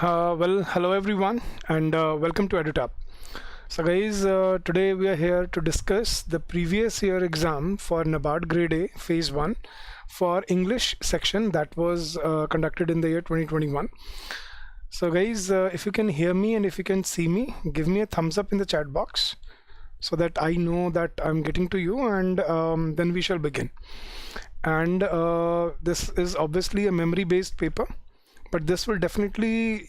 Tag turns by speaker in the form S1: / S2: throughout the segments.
S1: Hello everyone, and welcome to EduTap. So guys, today we are here to discuss the previous year exam for NABARD Grade A Phase 1 for English section that was conducted in the year 2021. So guys, if you can hear me and if you can see me, give me a thumbs up in the chat box so that I know that I'm getting to you, and then we shall begin. And this is obviously a memory-based paper, but this will definitely,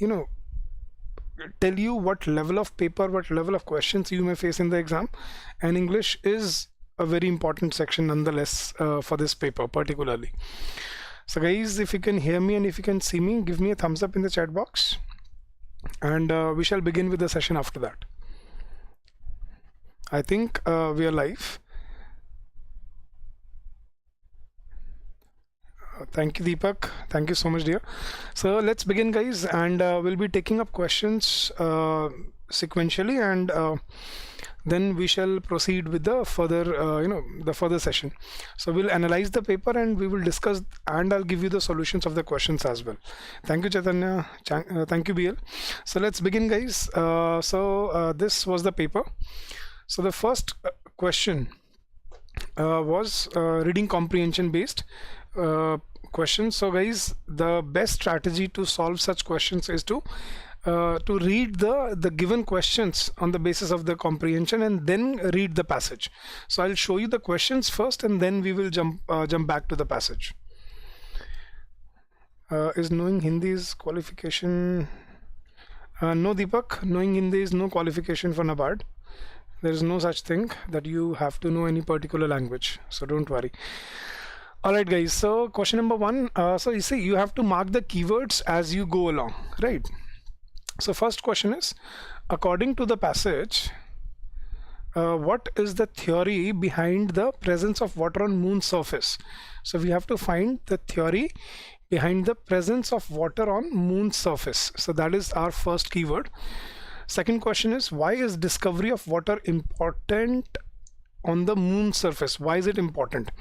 S1: tell you what level of paper, what level of questions you may face in the exam. And English is a very important section nonetheless for this paper particularly. So guys, if you can hear me and if you can see me, give me a thumbs up in the chat box, and we shall begin with the session after that. I think we are live. Thank you, Deepak. Thank you so much, dear. So let's begin, guys, and we'll be taking up questions sequentially, and then we shall proceed with the further, the further session. So we'll analyze the paper and we will discuss, and I'll give you the solutions of the questions as well. Thank you, Chaitanya. Thank you, BL. So let's begin, guys. This was the paper. So the first question was reading comprehension based questions. So guys, the best strategy to solve such questions is to read the given questions on the basis of the comprehension and then read the passage. So I'll show you the questions first and then we will jump back to the passage. Is knowing Hindi is qualification? No, Deepak, knowing Hindi is no qualification for NABARD. There is no such thing that you have to know any particular language, so don't worry. All right, guys, so question number one. So you see, you have to mark the keywords as you go along, right? So first question is, according to the passage, what is the theory behind the presence of water on moon's surface? So we have to find the theory behind the presence of water on moon's surface. So that is our first keyword. Second question is, why is discovery of water important on the moon's surface? Why is it important?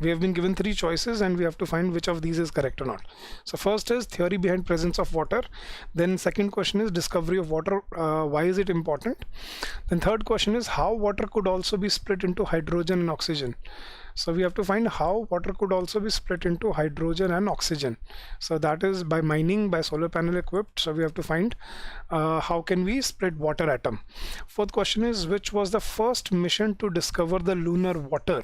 S1: We have been given three choices and we have to find which of these is correct or not. So first is theory behind presence of water. Then second question is discovery of water. Why is it important? Then third question is how water could also be split into hydrogen and oxygen. So we have to find how water could also be split into hydrogen and oxygen. So that is by mining, by solar panel equipped. So we have to find how can we split water atom. Fourth question is, which was the first mission to discover the lunar water?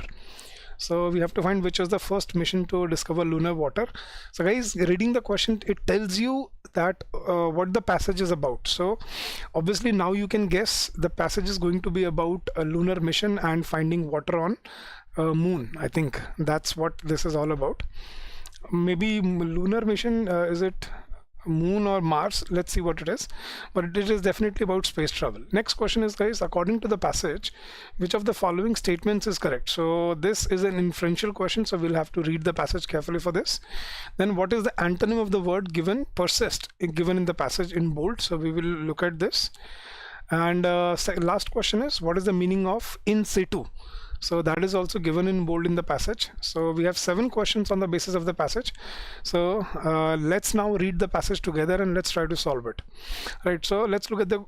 S1: So we have to find which was the first mission to discover lunar water. So guys, reading the question, it tells you that what the passage is about. So obviously now you can guess the passage is going to be about a lunar mission and finding water on moon. I think that's what this is all about. Maybe lunar mission, is it moon or Mars? Let's see what it is, but it is definitely about space travel. Next question is, guys, according to the passage, which of the following statements is correct? So this is an inferential question, so we'll have to read the passage carefully for this. Then what is the antonym of the word given, persist, given in the passage in bold? So we will look at this. And last question is, what is the meaning of in situ? So that is also given in bold in the passage. So we have 7 questions on the basis of the passage. So let's now read the passage together and let's try to solve it. Right. So let's look at the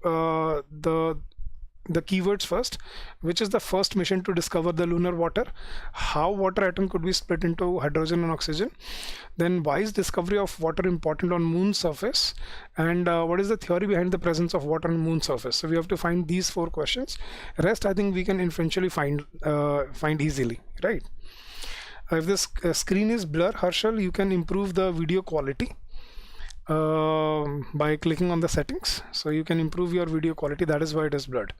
S1: keywords first. Which is the first mission to discover the lunar water? How water atom could be split into hydrogen and oxygen? Then why is discovery of water important on moon's surface? And what is the theory behind the presence of water on moon's surface? So we have to find these 4 questions. Rest I think we can inferentially find easily, right? If this screen is blur, Harshal, you can improve the video quality by clicking on the settings. So you can improve your video quality, that is why it is blurred.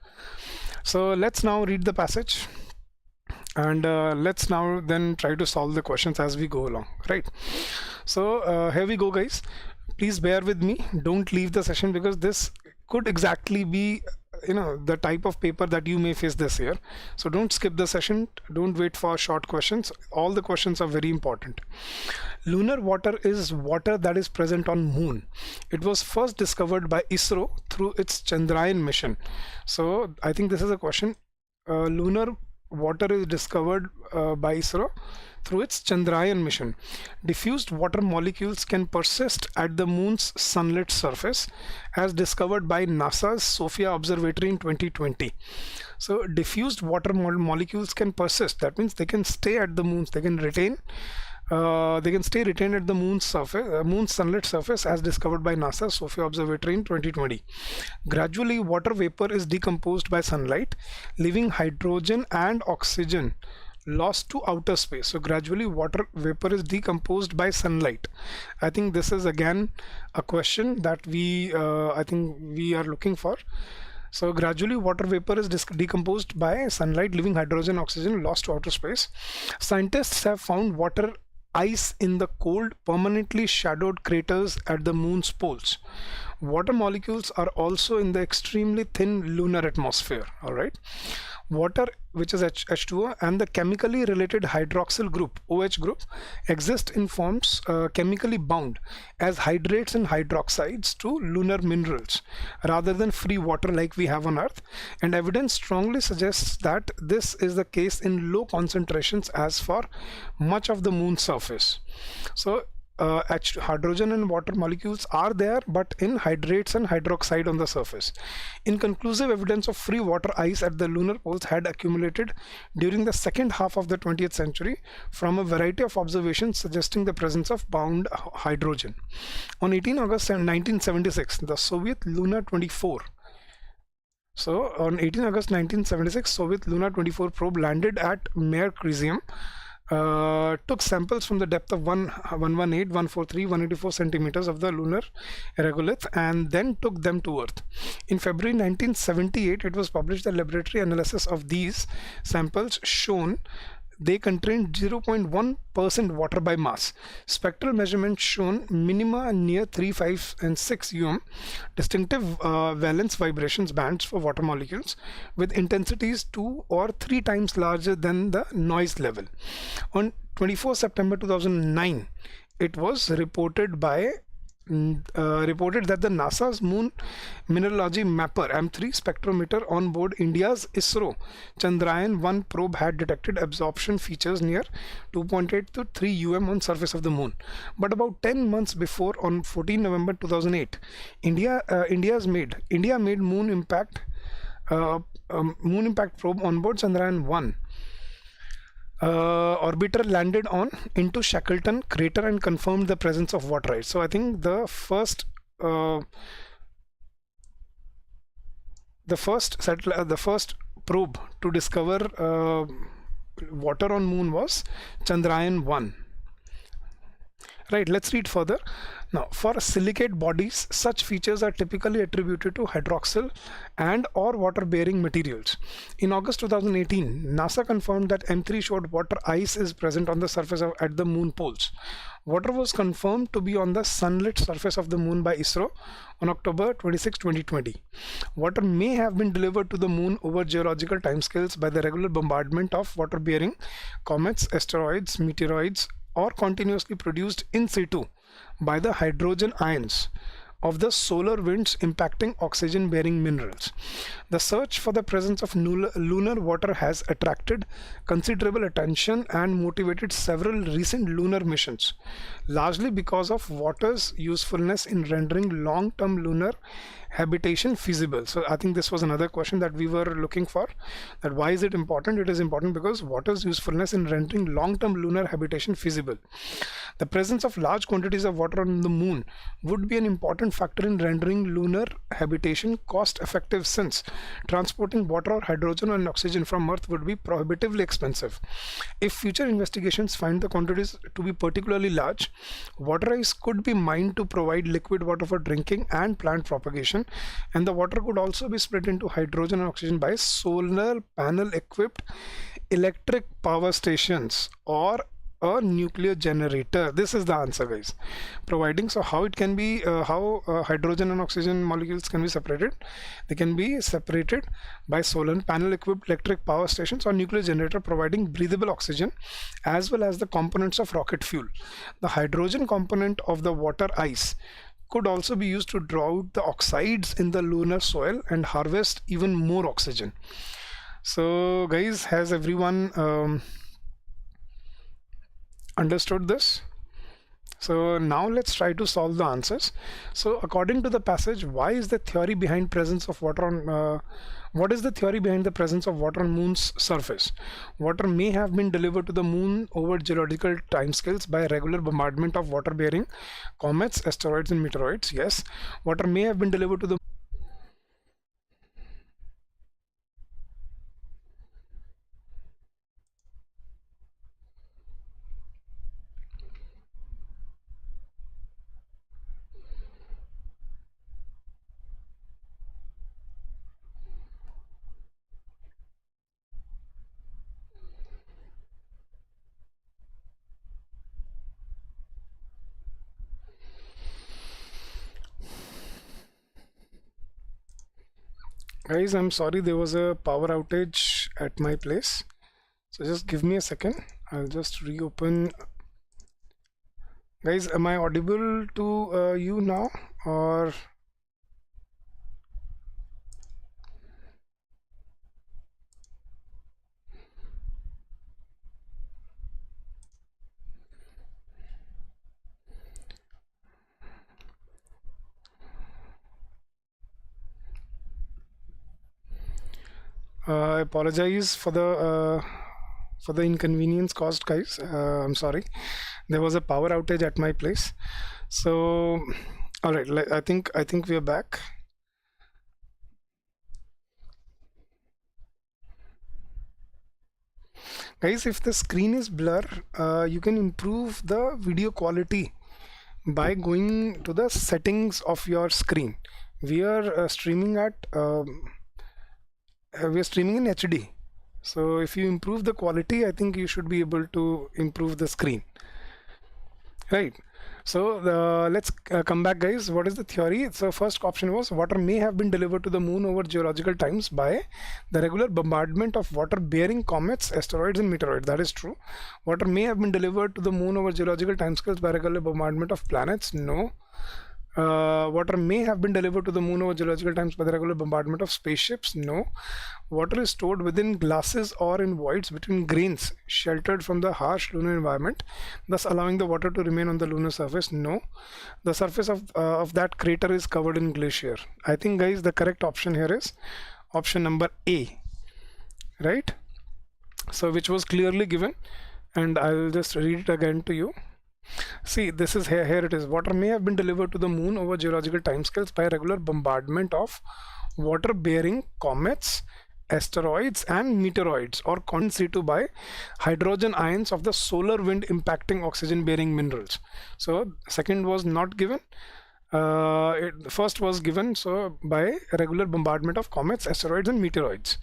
S1: So let's now read the passage and let's now then try to solve the questions as we go along, right? So here we go, guys. Please bear with me, don't leave the session, because this could exactly be the type of paper that you may face this year. So don't skip the session, don't wait for short questions. All the questions are very important. Lunar water is water that is present on moon. It was first discovered by ISRO through its Chandrayaan mission. So I think this is a question. Lunar water is discovered by ISRO through its Chandrayaan mission. Diffused water molecules can persist at the moon's sunlit surface, as discovered by NASA's Sophia Observatory in 2020. So diffused water molecules can persist. That means they can stay at the moon. They can stay retained at the moon's surface, moon's sunlit surface, as discovered by NASA's Sophia Observatory in 2020. Gradually, water vapor is decomposed by sunlight, leaving hydrogen and oxygen lost to outer space. So gradually water vapor is decomposed by sunlight. I think this is again a question that I think we are looking for. So gradually water vapor is decomposed by sunlight, leaving hydrogen and oxygen lost to outer space. Scientists have found water ice in the cold, permanently shadowed craters at the moon's poles. Water molecules are also in the extremely thin lunar atmosphere. All right. Water, which is H2O, and the chemically related hydroxyl group, OH group, exist in forms chemically bound as hydrates and hydroxides to lunar minerals rather than free water like we have on Earth, and evidence strongly suggests that this is the case in low concentrations as for much of the moon's surface. So hydrogen and water molecules are there, but in hydrates and hydroxide on the surface. Inconclusive evidence of free water ice at the lunar poles had accumulated during the second half of the 20th century from a variety of observations suggesting the presence of bound hydrogen. On 18 August 1976, the Soviet Luna 24 on 18 August 1976, Soviet Luna 24 probe landed at Mare Crisium, took samples from the depth of 118, 143, 184 centimeters of the lunar regolith, and then took them to Earth. In February 1978, it was published that laboratory analysis of these samples shown they contained 0.1% water by mass. Spectral measurements shown minima near 3, 5, and 6 distinctive valence vibrations bands for water molecules with intensities 2 or 3 times larger than the noise level. On 24 September 2009, it was reported that the NASA's Moon Mineralogy Mapper M3 spectrometer on board India's ISRO Chandrayaan-1 probe had detected absorption features near 2.8 to 3 on surface of the moon. But about 10 months before, on 14 November 2008, India made Moon Impact probe on board Chandrayaan-1. Orbiter landed into Shackleton crater and confirmed the presence of water ice. So I think the first probe to discover water on moon was Chandrayaan-1. Right, let's read further. Now, for silicate bodies, such features are typically attributed to hydroxyl and or water-bearing materials. In August 2018, NASA confirmed that M3 showed water ice is present on the surface at the moon poles. Water was confirmed to be on the sunlit surface of the moon by ISRO on October 26, 2020. Water may have been delivered to the moon over geological timescales by the regular bombardment of water-bearing comets, asteroids, meteoroids, or continuously produced in situ by the hydrogen ions of the solar winds impacting oxygen-bearing minerals. The search for the presence of lunar water has attracted considerable attention and motivated several recent lunar missions, largely because of water's usefulness in rendering long-term lunar habitation feasible. So I think this was another question that we were looking for, that why is it important? It is important because water's usefulness in rendering long-term lunar habitation feasible. The presence of large quantities of water on the moon would be an important factor in rendering lunar habitation cost-effective, since transporting water or hydrogen and oxygen from Earth would be prohibitively expensive. If future investigations find the quantities to be particularly large, water ice could be mined to provide liquid water for drinking and plant propagation, and the water could also be split into hydrogen and oxygen by solar panel equipped electric power stations or a nuclear generator. This is the answer, guys. Providing, so how it can be, how hydrogen and oxygen molecules can be separated? They can be separated by solar panel equipped electric power stations or nuclear generator providing breathable oxygen as well as the components of rocket fuel. The hydrogen component of the water ice could also be used to draw out the oxides in the lunar soil and harvest even more oxygen. So guys, has everyone Understood this? So now let's try to solve the answers. So according to the passage, why is the theory behind presence of water on what is the theory behind the presence of water on moon's surface? Water may have been delivered to the moon over geological timescales by regular bombardment of water bearing comets, asteroids and meteoroids. Yes, water may have been delivered to the Guys, I'm sorry, there was a power outage at my place. So just give me a second. I'll just reopen. Guys, am I audible to you now, or I apologize for the inconvenience caused, guys. I'm sorry. There was a power outage at my place. So, all right. I think we are back. Guys, if the screen is blur, you can improve the video quality by going to the settings of your screen. We are streaming at we are streaming in HD. So if you improve the quality, I think you should be able to improve the screen, right? So let's come back, guys. What is the theory? So first option was water may have been delivered to the moon over geological times by the regular bombardment of water bearing comets, asteroids and meteoroids. That is true. Water may have been delivered to the moon over geological timescales by regular bombardment of planets. No. Water may have been delivered to the moon over geological times by the regular bombardment of spaceships. No. Water is stored within glasses or in voids between grains, sheltered from the harsh lunar environment, thus allowing the water to remain on the lunar surface. No. The surface of that crater is covered in glacier. I think, guys, the correct option here is option number A, right? So which was clearly given, and I will just read it again to you. See, this is here it is. Water may have been delivered to the moon over geological timescales by regular bombardment of water bearing comets, asteroids and meteoroids, or condensate by hydrogen ions of the solar wind impacting oxygen bearing minerals. So second was not given. First was given, so by regular bombardment of comets, asteroids and meteoroids.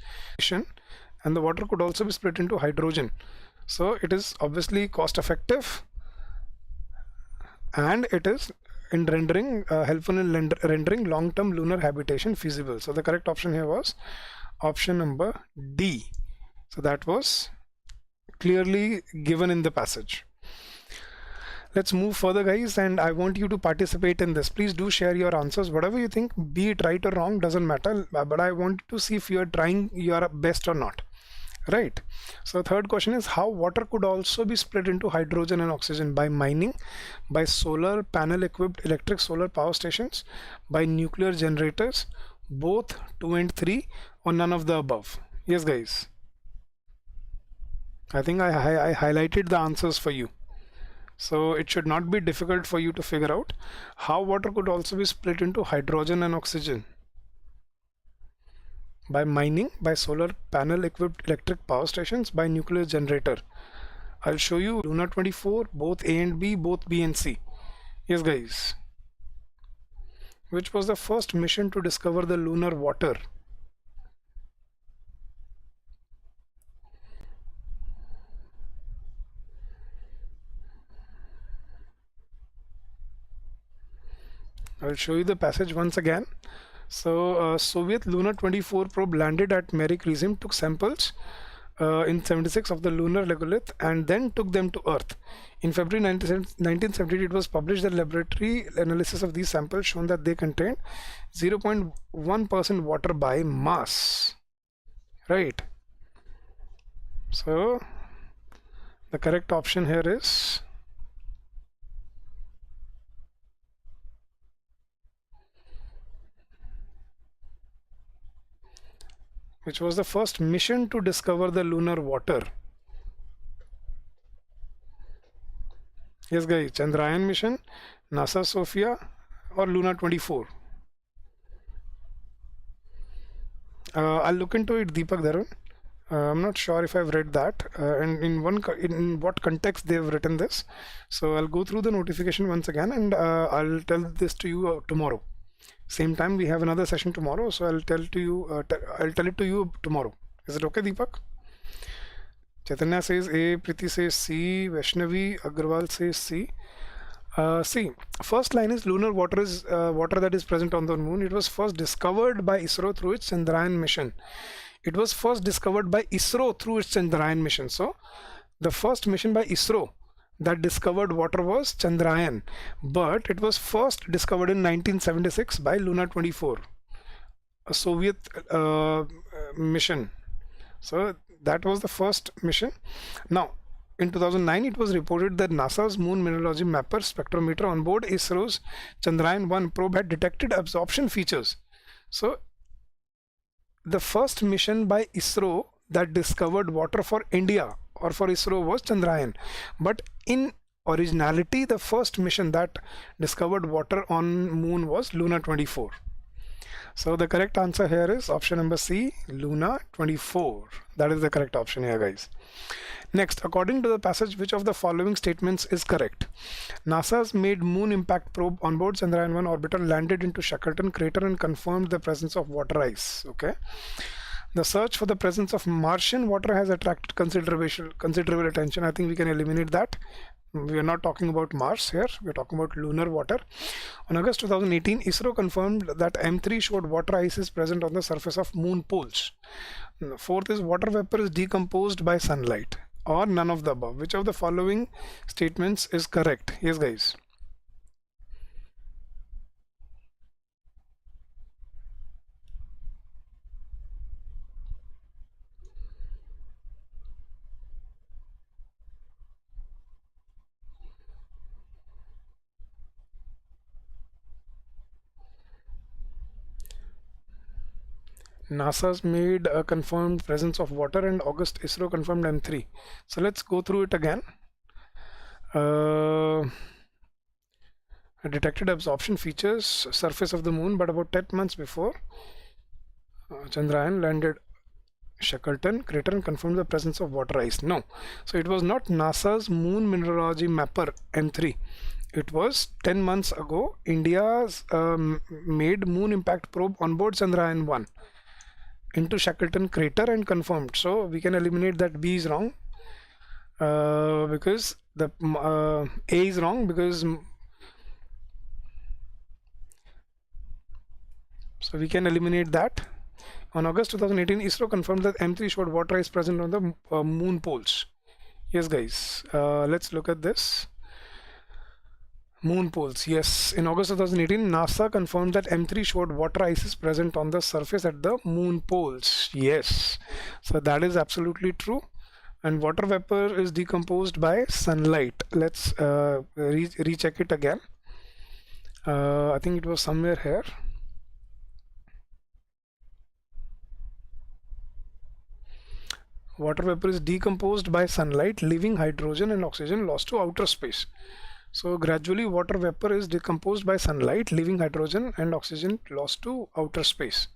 S1: And the water could also be split into hydrogen. So it is obviously cost effective, and it is in rendering helpful in rendering long-term lunar habitation feasible. So the correct option here was option number D. So that was clearly given in the passage. Let's move further, guys, and I want you to participate in this. Please do share your answers. Whatever you think, be it right or wrong, doesn't matter, but I want to see if you are trying your best or not. Right. So third question is how water could also be split into hydrogen and oxygen: by mining, by solar panel equipped electric solar power stations, by nuclear generators, both 2 and 3, or none of the above. Yes, guys. I think I highlighted the answers for you. So it should not be difficult for you to figure out how water could also be split into hydrogen and oxygen: by mining, by solar panel equipped electric power stations, by nuclear generator. I'll show you Luna 24, both A and B, both B and C. Yes, guys. Which was the first mission to discover the lunar water? I'll show you the passage once again. So Soviet Luna 24 probe landed at Merik regime, took samples in 76 of the lunar regolith and then took them to Earth. In February 1978, it was published that laboratory analysis of these samples shown that they contained 0.1% water by mass. Right. So the correct option here is which was the first mission to discover the lunar water? Yes guys, Chandrayaan mission, NASA Sophia, or Luna 24? I'll look into it, Deepak Dharun. I'm not sure if I've read that and in what context they've written this. So I'll go through the notification once again, and I'll tell this to you tomorrow. Same time, we have another session tomorrow, so I'll tell it to you tomorrow. Is it okay, Deepak? Chaitanya says A, Priti says C, Vaishnavi Agrawal says C. See, first line is lunar water is water that is present on the moon. It was first discovered by ISRO through its Chandrayaan mission. It was first discovered by ISRO through its Chandrayaan mission. So the first mission by ISRO that discovered water was Chandrayaan, but it was first discovered in 1976 by Luna 24, a Soviet mission. So that was the first mission. Now in 2009, it was reported that NASA's Moon Mineralogy Mapper spectrometer on board ISRO's Chandrayaan-1 probe had detected absorption features. So the first mission by ISRO that discovered water for India or for ISRO was Chandrayaan, but in originality the first mission that discovered water on moon was Luna 24. So the correct answer here is option number C, Luna 24. That is the correct option here, guys. Next, according to the passage, which of the following statements is correct? NASA's made moon impact probe on board Chandrayaan-1 orbiter landed into Shackleton crater and confirmed the presence of water ice. Okay. The search for the presence of Martian water has attracted considerable attention. I think we can eliminate that. We are not talking about Mars here. We are talking about lunar water. On August 2018, ISRO confirmed that M3 showed water ice is present on the surface of moon poles. Fourth is water vapor is decomposed by sunlight, or none of the above. Which of the following statements is correct? Yes, guys. NASA's made a confirmed presence of water, and August ISRO confirmed M3. So let's go through it again. Detected absorption features, surface of the moon, but about 10 months before, Chandrayaan landed Shackleton crater and confirmed the presence of water ice. No, so it was not NASA's Moon Mineralogy Mapper M3. It was 10 months ago, India's made moon impact probe on board Chandrayaan-1 into Shackleton crater and confirmed. So we can eliminate that B is wrong because the A is wrong because so we can eliminate that. On August 2018, ISRO confirmed that M3 showed water ice present on the moon poles. Yes, guys, let's look at this. Moon poles, yes. In August 2018, NASA confirmed that M3 showed water ice is present on the surface at the moon poles. Yes, so that is absolutely true. And water vapor is decomposed by sunlight. Let's recheck it again. I think it was somewhere here. Water vapor is decomposed by sunlight, leaving hydrogen and oxygen lost to outer space. So gradually water vapor is decomposed by sunlight, leaving hydrogen and oxygen lost to outer space.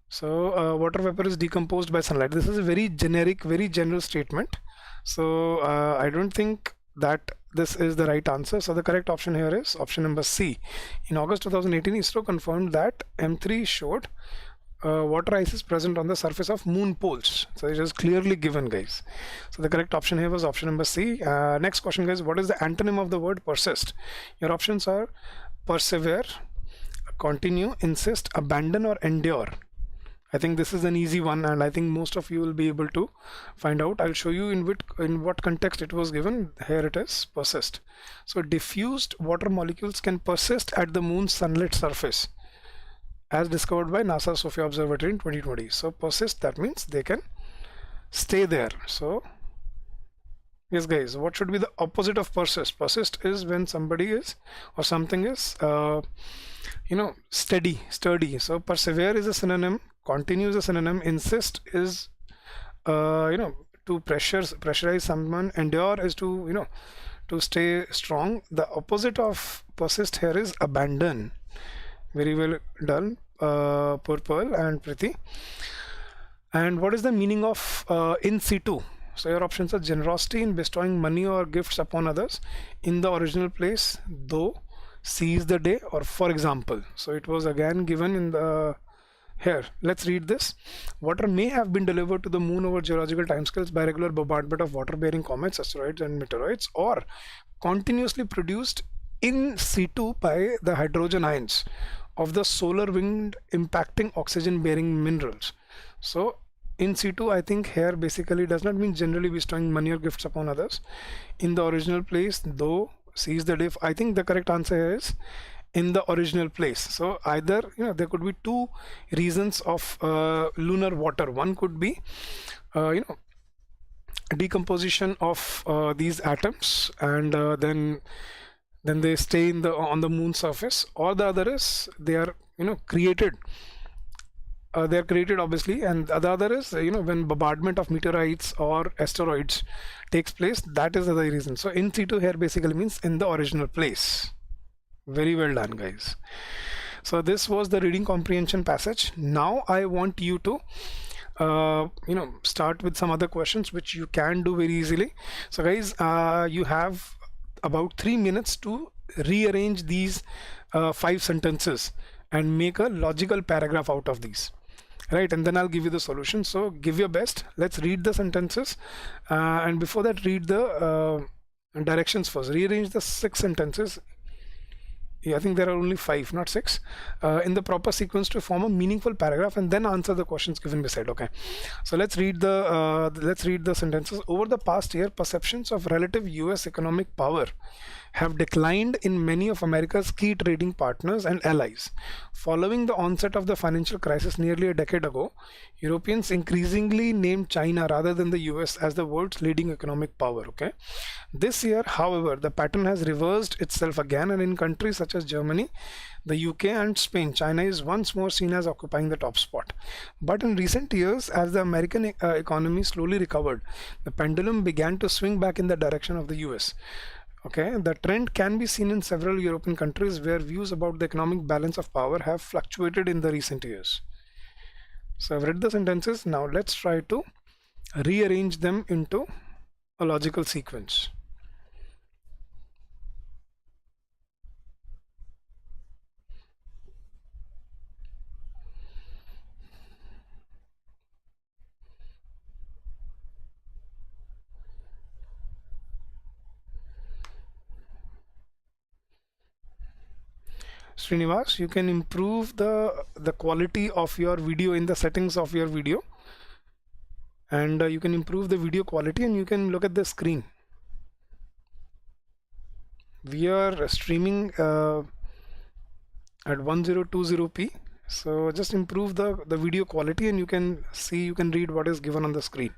S1: So water vapor is decomposed by sunlight. This is a very generic, very general statement. So I don't think that this is the right answer. So the correct option here is option number C. In August 2018, ISRO confirmed that M3 showed water ice is present on the surface of moon poles. So it is clearly given, guys. So the correct option here was option number C. Next question, guys. What is the antonym of the word persist? Your options are persevere, continue, insist, abandon, or endure. I think this is an easy one, and I think most of you will be able to find out. I'll show you in what context it was given. Here it is, persist. So diffused water molecules can persist at the moon's sunlit surface, as discovered by NASA Sophia Observatory in 2020. So persist, that means they can stay there. So yes, guys, what should be the opposite of persist? Persist is when somebody is or something is steady, sturdy. So persevere is a synonym, continue is a synonym, insist is to pressurize someone, endure is to to stay strong. The opposite of persist here is abandon. Very well done, Purple and Priti. And what is the meaning of in situ? So your options are generosity in bestowing money or gifts upon others, in the original place, though, seize the day, or for example. So it was again given in the here. Let's read this. Water may have been delivered to the moon over geological timescales by regular bombardment of water-bearing comets, asteroids, and meteoroids, or continuously produced in situ by the hydrogen ions of the solar wind impacting oxygen-bearing minerals. So in situ, I think here basically does not mean generally bestowing money or gifts upon others. In the original place, though, seize the day. I think the correct answer here is in the original place. So either there could be two reasons of lunar water. One could be decomposition of these atoms, and then they stay in the on the moon surface, or the other is they are created. They are created obviously, and the other is when bombardment of meteorites or asteroids takes place. That is the other reason. So in situ here basically means in the original place. Very well done, guys. So this was the reading comprehension passage. Now I want you to start with some other questions which you can do very easily. So guys, you have about 3 minutes to rearrange these 5 sentences and make a logical paragraph out of these, right? And then I'll give you the solution. So give your best. Let's read the sentences, and before that, read the directions first. Rearrange the 6 sentences. I think there are only 5, not 6, in the proper sequence to form a meaningful paragraph, and then answer the questions given beside. Okay, so let's read the sentences. Over the past year, perceptions of relative US economic power have declined in many of America's key trading partners and allies. Following the onset of the financial crisis nearly a decade ago, Europeans increasingly named China rather than the US as the world's leading economic power. Okay, this year, however, the pattern has reversed itself again, and in countries such as Germany, the UK, and Spain, China is once more seen as occupying the top spot. But in recent years, as the American economy slowly recovered, the pendulum began to swing back in the direction of the US. Okay, the trend can be seen in several European countries where views about the economic balance of power have fluctuated in the recent years. So I've read the sentences. Now let's try to rearrange them into a logical sequence. Srinivas, you can improve the quality of your video in the settings of your video, and you can improve the video quality, and you can look at the screen. We are streaming at 1020p, so just improve the video quality, and you can see, you can read what is given on the screen.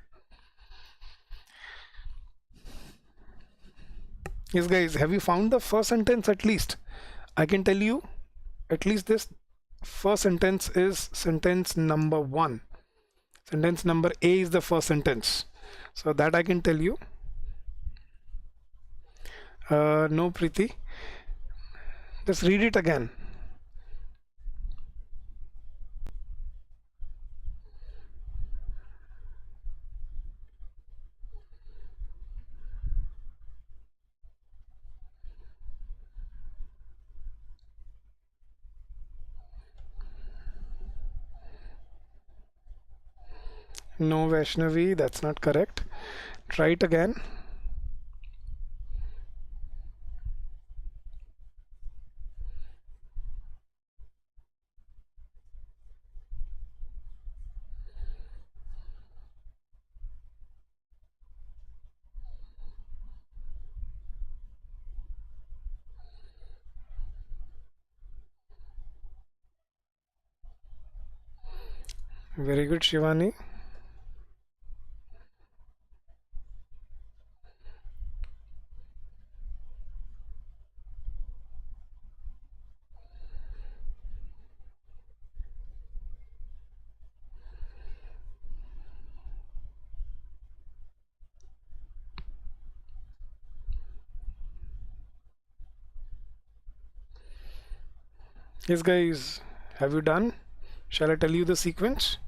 S1: Yes guys, have you found the first sentence? At least I can tell you, at least this first sentence is sentence number 1. Sentence number A is the first sentence, so that I can tell you. No, Preeti, just read it again. No, Vaishnavi, that's not correct. Try it again. Very good, Shivani. Yes guys, have you done? Shall I tell you the sequence?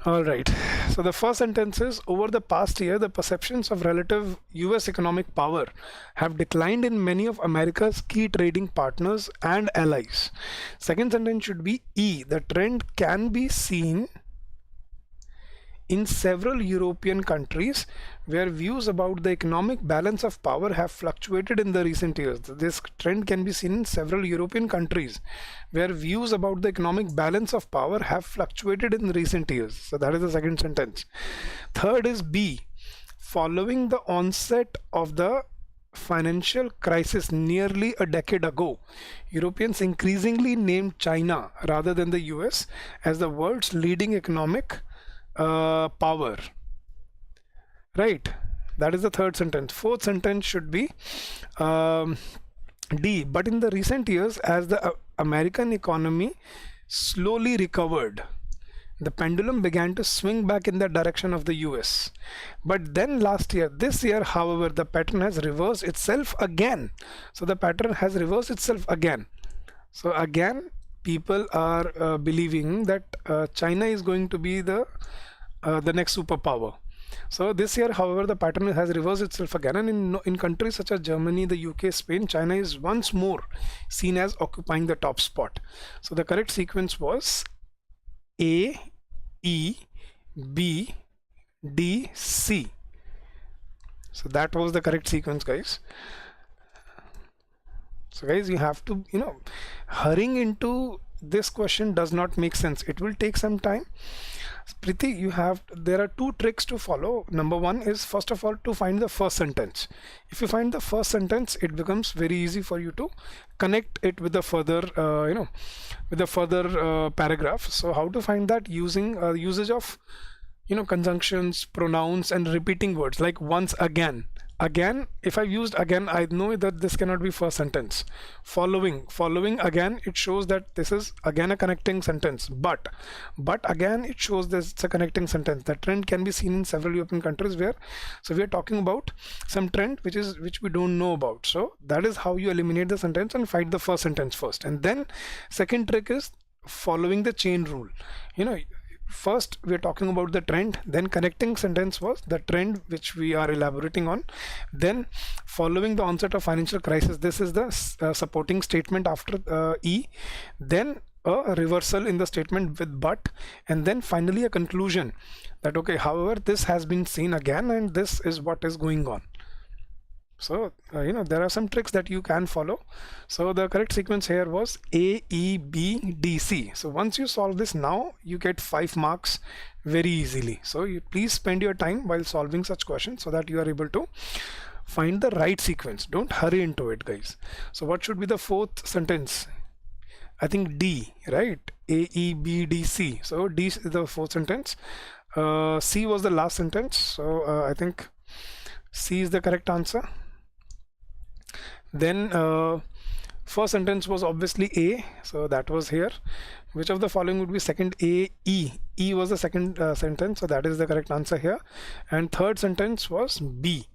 S1: Alright, so the first sentence is, over the past year, the perceptions of relative US economic power have declined in many of America's key trading partners and allies. Second sentence should be E, the trend can be seen in several European countries where views about the economic balance of power have fluctuated in the recent years. This trend can be seen in several European countries where views about the economic balance of power have fluctuated in recent years. So that is the second sentence. Third is B. Following the onset of the financial crisis nearly a decade ago, Europeans increasingly named China rather than the US as the world's leading economic power. Right, that is the third sentence. Fourth sentence should be D. But in the recent years, as the American economy slowly recovered, the pendulum began to swing back in the direction of the US. But then this year, however, the pattern has reversed itself again. So the pattern has reversed itself again. So again, people are believing that China is going to be the next superpower. So this year, however, the pattern has reversed itself again, and in countries such as Germany, the UK, Spain, China is once more seen as occupying the top spot. So the correct sequence was A, E, B, D, C. So that was the correct sequence, guys. So guys, you have to, hurrying into this question does not make sense. It will take some time. Preeti, there are two tricks to follow. Number one is, first of all, to find the first sentence. If you find the first sentence, it becomes very easy for you to connect it with the further, paragraph. So how to find that? Using usage of, conjunctions, pronouns, and repeating words like once again. Again, if I used again, I know that this cannot be first sentence. Following again, it shows that this is again a connecting sentence. But again, it shows this it's a connecting sentence. The trend can be seen in several European countries so we are talking about some trend which we don't know about. So that is how you eliminate the sentence and find the first sentence first. And then second trick is following the chain rule. First we're talking about the trend, then connecting sentence was the trend which we are elaborating on, then following the onset of financial crisis, this is the supporting statement after E, then a reversal in the statement with but, and then finally a conclusion that okay, however, this has been seen again and this is what is going on. So there are some tricks that you can follow. So the correct sequence here was A, E, B, D, C. So once you solve this, now you get 5 marks very easily. So you please spend your time while solving such questions so that you are able to find the right sequence. Don't hurry into it, guys. So what should be the fourth sentence? I think D, right? A, E, B, D, C. So D is the fourth sentence. C was the last sentence. So I think C is the correct answer. Then first sentence was obviously A, so that was here. Which of the following would be second? A, E. E was the second sentence, so that is the correct answer here. And third sentence was B.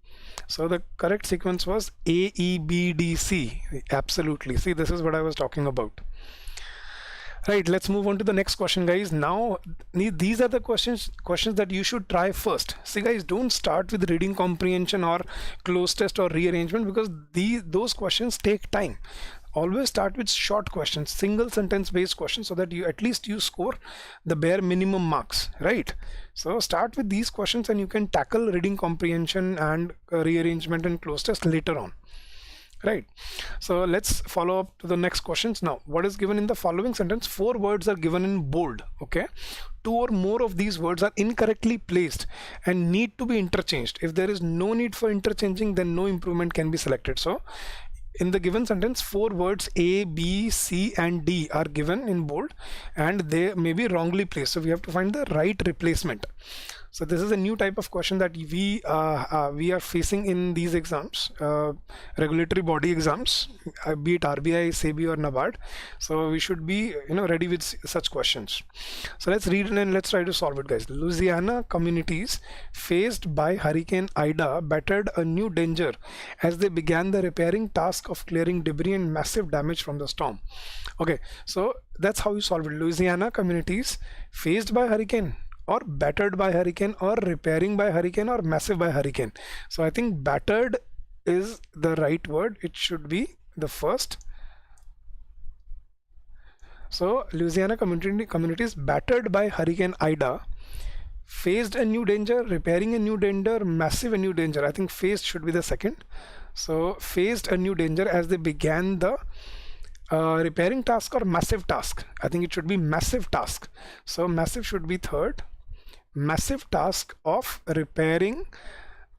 S1: So the correct sequence was A, E, B, D, C. Absolutely. See, this is what I was talking about. Right, let's move on to the next question, guys. Now these are the questions that you should try first. See guys, don't start with reading comprehension or close test or rearrangement, because those questions take time. Always start with short questions, single sentence based questions, so that you at least score the bare minimum marks, right? So start with these questions and you can tackle reading comprehension and rearrangement and close test later on. Right, so let's follow up to the next questions. Now, what is given in the following sentence? 4 words are given in bold. Okay, 2 or more of these words are incorrectly placed and need to be interchanged. If there is no need for interchanging, then no improvement can be selected. So in the given sentence, 4 words A, B, C and D are given in bold and they may be wrongly placed. So we have to find the right replacement. So this is a new type of question that we are facing in these exams, regulatory body exams, be it RBI, SEBI or NABARD. So we should be ready with such questions. So let's read and let's try to solve it, guys. Louisiana communities faced by Hurricane Ida battered a new danger as they began the repairing task of clearing debris and massive damage from the storm. Okay, so that's how you solve it. Louisiana communities faced by hurricane, or battered by hurricane, or repairing by hurricane, or massive by hurricane. So I think battered is the right word. It should be the first. So Louisiana communities battered by Hurricane Ida faced a new danger, repairing a new danger, massive a new danger. I think faced should be the second. So faced a new danger as they began the repairing task or massive task. I think it should be massive task. So massive should be third. Massive task of repairing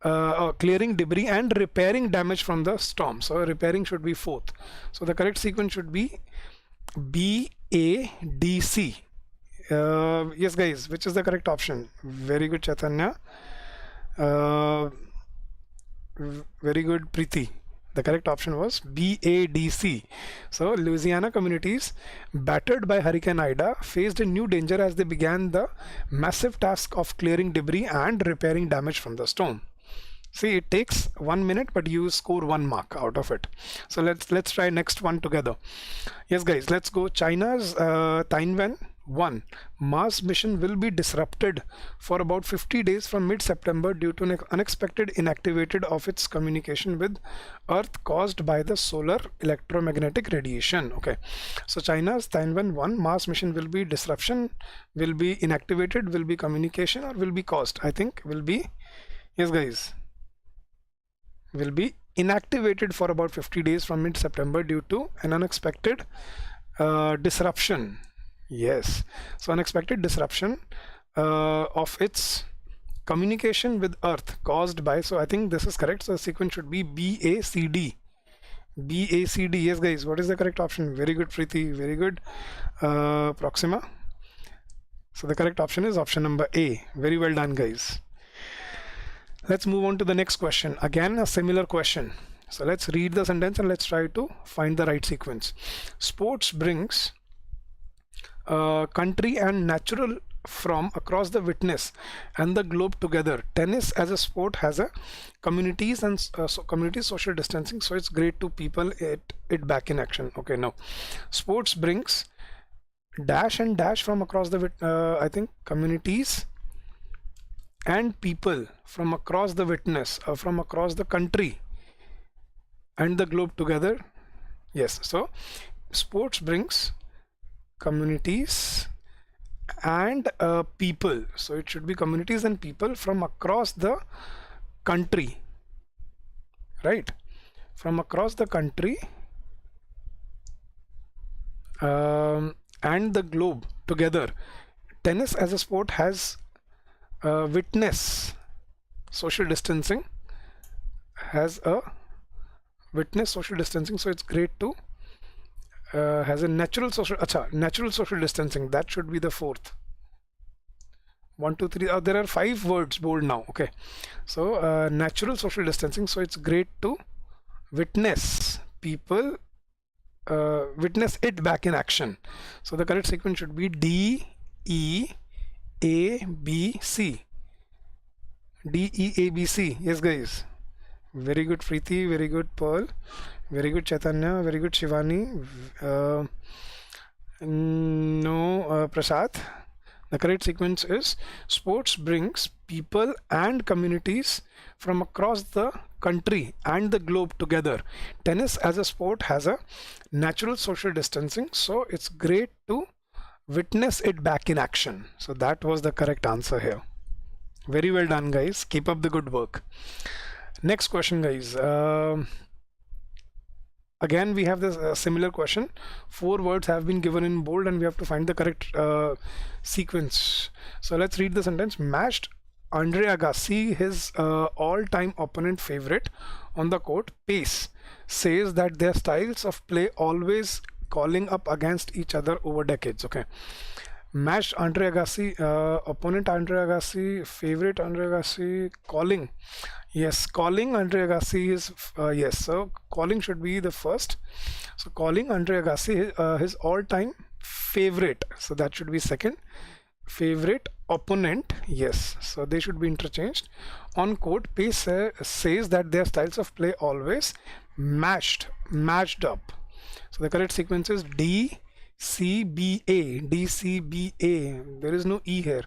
S1: or clearing debris and repairing damage from the storm. So repairing should be fourth. So the correct sequence should be BADC. Yes guys, which is the correct option? Very good Chaitanya. Very good Preeti. The correct option was BADC. So Louisiana communities battered by Hurricane Ida faced a new danger as they began the massive task of clearing debris and repairing damage from the storm. See, it takes 1 minute, but you score 1 mark out of it. So let's try next one together. Yes guys, let's go. China's Tianwen 1 Mars mission will be disrupted for about 50 days from mid-September due to an unexpected inactivation of its communication with Earth caused by the solar electromagnetic radiation. Okay, so China's Tianwen 1 Mars mission will be disruption, will be inactivated, will be communication, or will be caused. I think will be, yes guys, will be inactivated for about 50 days from mid-September due to an unexpected disruption. Yes, so unexpected disruption of its communication with Earth caused by, so I think this is correct. So the sequence should be BACD. BACD, yes guys, what is the correct option? Very good Preeti, very good Proxima. So the correct option is option number A. Very well done guys. Let's move on to the next question. Again, a similar question. So let's read the sentence and let's try to find the right sequence. Sports brings country and natural from across the witness and the globe together. Tennis as a sport has a communities and community social distancing, so it's great to people it back in action. Okay, now sports brings dash and dash from across the I think communities and people from across the witness, from across the country and the globe together. Yes, so sports brings communities and people, so it should be communities and people from across the country, right? From across the country and the globe together. Tennis as a sport has witness social distancing, has a witness social distancing, so it's great to has a natural social distancing. That should be the fourth. 1 2 3 there are 5 words bold now. Okay, so natural social distancing, so it's great to witness people, witness it back in action. So the correct sequence should be D E A B C. D E A B C. Yes guys, very good Preeti, very good Pearl, very good Chaitanya, very good Shivani. Prasad. The correct sequence is sports brings people and communities from across the country and the globe together. Tennis as a sport has a natural social distancing, so it's great to witness it back in action. So that was the correct answer here. Very well done guys, keep up the good work. Next question guys. Again we have this similar question. 4 words have been given in bold and we have to find the correct sequence. So let's read the sentence. Matched Andre Agassi, his all-time opponent favorite on the court, Pace, says that their styles of play always calling up against each other over decades. Okay, Matched Andre Agassi, opponent Andre Agassi, favorite Andre Agassi, calling. Yes, calling Andre Agassi is yes. So calling should be the first. So calling Andre Agassi, his all-time favorite. So that should be second. Favorite opponent, yes. So they should be interchanged. On court, Pace says that their styles of play always matched up. So the correct sequence is D C B A. D C B A. There is no E here.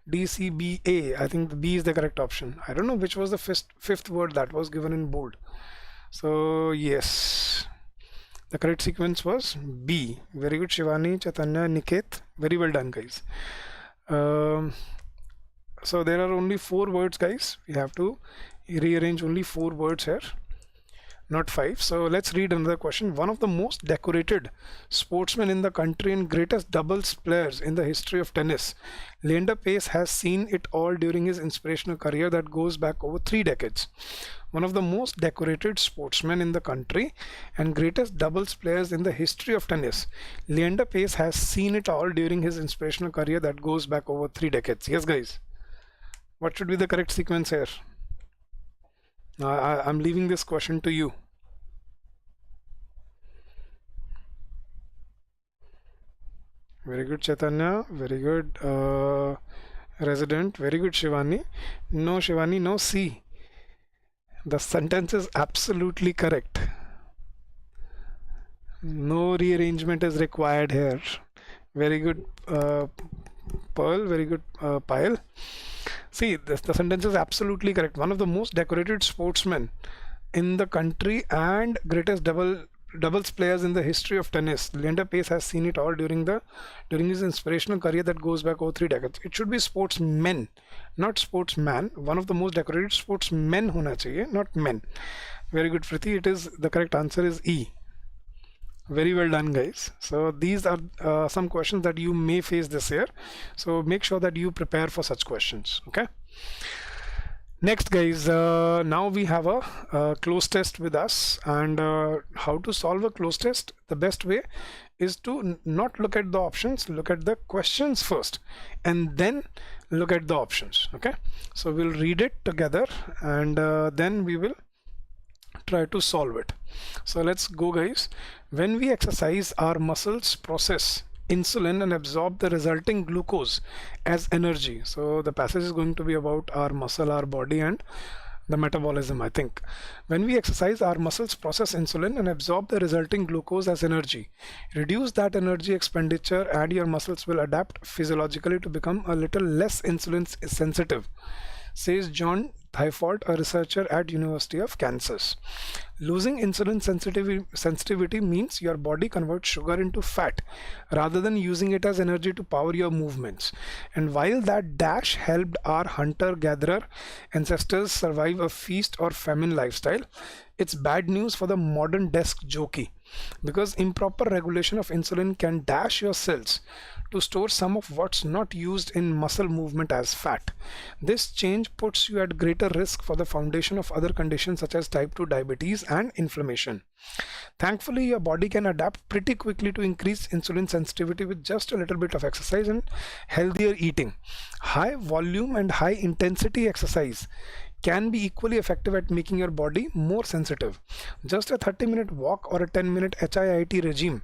S1: D C B A. I think the B is the correct option. I don't know which was the fifth word that was given in bold. So yes, the correct sequence was B. Very good, Shivani, Chaitanya, Niket. Very well done, guys. So there are only 4 words, guys. We have to rearrange only 4 words here, not 5. So let's read another question. One of the most decorated sportsmen in the country and greatest doubles players in the history of tennis, Leander Pace has seen it all during his inspirational career that goes back over 3 decades. One of the most decorated sportsmen in the country and greatest doubles players in the history of tennis, Leander Pace has seen it all during his inspirational career that goes back over 3 decades. Yes, guys. What should be the correct sequence here? I'm leaving this question to you. Very good, Chaitanya. Very good, Resident. Very good, Shivani. No, Shivani, no C. The sentence is absolutely correct. No rearrangement is required here. Very good, Pearl. Very good, Pyle. See, the sentence is absolutely correct. One of the most decorated sportsmen in the country and greatest doubles players in the history of tennis, Leander Pace has seen it all during his inspirational career that goes back over 3 decades. It should be sportsmen, not sportsman. One of the most decorated sportsmen hona chahiye, not men. Very good, Priti. It is the correct answer is E. Very well done, guys. So these are some questions that you may face this year, so make sure that you prepare for such questions. Okay, next, guys, now we have a cloze test with us, and how to solve a cloze test. The best way is to not look at the options, look at the questions first and then look at the options. Okay, so we'll read it together and then we will try to solve it. So let's go, guys. When we exercise, our muscles process insulin and absorb the resulting glucose as energy. So the passage is going to be about our muscle, our body, and the metabolism, I think. When we exercise, our muscles process insulin and absorb the resulting glucose as energy. Reduce that energy expenditure and your muscles will adapt physiologically to become a little less insulin sensitive, says John Twyford, a researcher at University of Kansas. Losing insulin sensitivity means your body converts sugar into fat rather than using it as energy to power your movements. And while that dash helped our hunter-gatherer ancestors survive a feast or famine lifestyle, it's bad news for the modern desk jockey, because improper regulation of insulin can dash your cells to store some of what's not used in muscle movement as fat. This change puts you at greater risk for the foundation of other conditions such as type 2 diabetes and inflammation. Thankfully, your body can adapt pretty quickly to increase insulin sensitivity with just a little bit of exercise and healthier eating. High volume and high intensity exercise can be equally effective at making your body more sensitive. Just a 30-minute walk or a 10-minute HIIT regime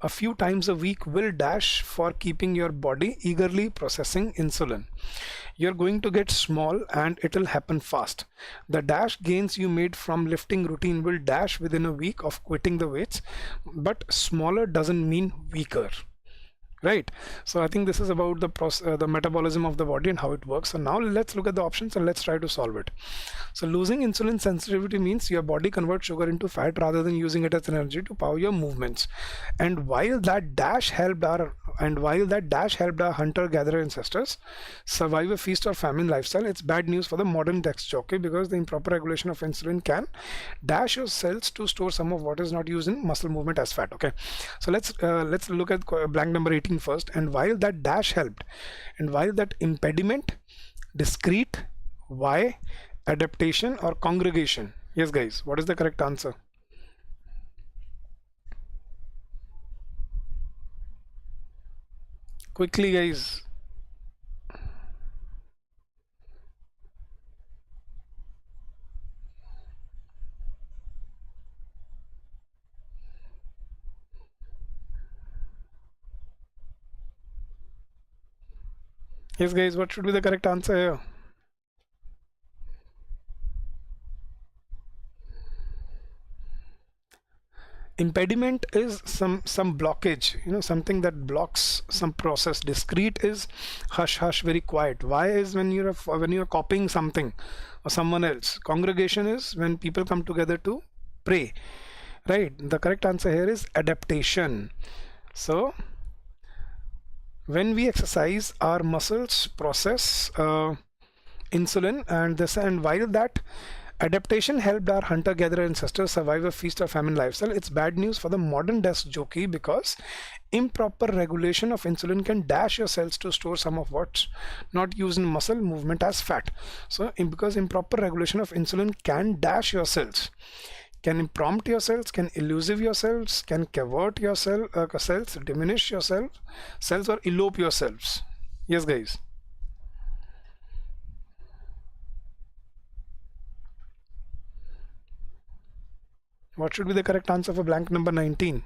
S1: a few times a week will dash for keeping your body eagerly processing insulin. You're going to get small and it'll happen fast. The dash gains you made from lifting routine will dash within a week of quitting the weights, but smaller doesn't mean weaker. Right, so I think this is about the metabolism of the body and how it works. So now let's look at the options and let's try to solve it. So losing insulin sensitivity means your body converts sugar into fat rather than using it as energy to power your movements. And while that dash helped our hunter-gatherer ancestors survive a feast or famine lifestyle, it's bad news for the modern desk jockey, because the improper regulation of insulin can dash your cells to store some of what is not used in muscle movement as fat. Okay, so let's look at blank number 18 first. And while that dash helped, and while that impediment, discrete, why, adaptation, or congregation. Yes, guys, what is the correct answer? Quickly, guys. Yes, guys, what should be the correct answer here? Impediment is some blockage, something that blocks some process. Discrete is hush hush, very quiet. Why is when you're copying something or someone else. Congregation is when people come together to pray, right? The correct answer here is adaptation. So when we exercise, our muscles process insulin, and while that adaptation helped our hunter-gatherer ancestors survive a feast or famine lifestyle, it's bad news for the modern desk jockey because improper regulation of insulin can dash your cells to store some of what's not used in muscle movement as fat. So because improper regulation of insulin can dash your cells, can prompt your cells, can elusive your cells, can cavert your cells, diminish your cells, or elope your cells. Yes, guys. What should be the correct answer for blank number 19?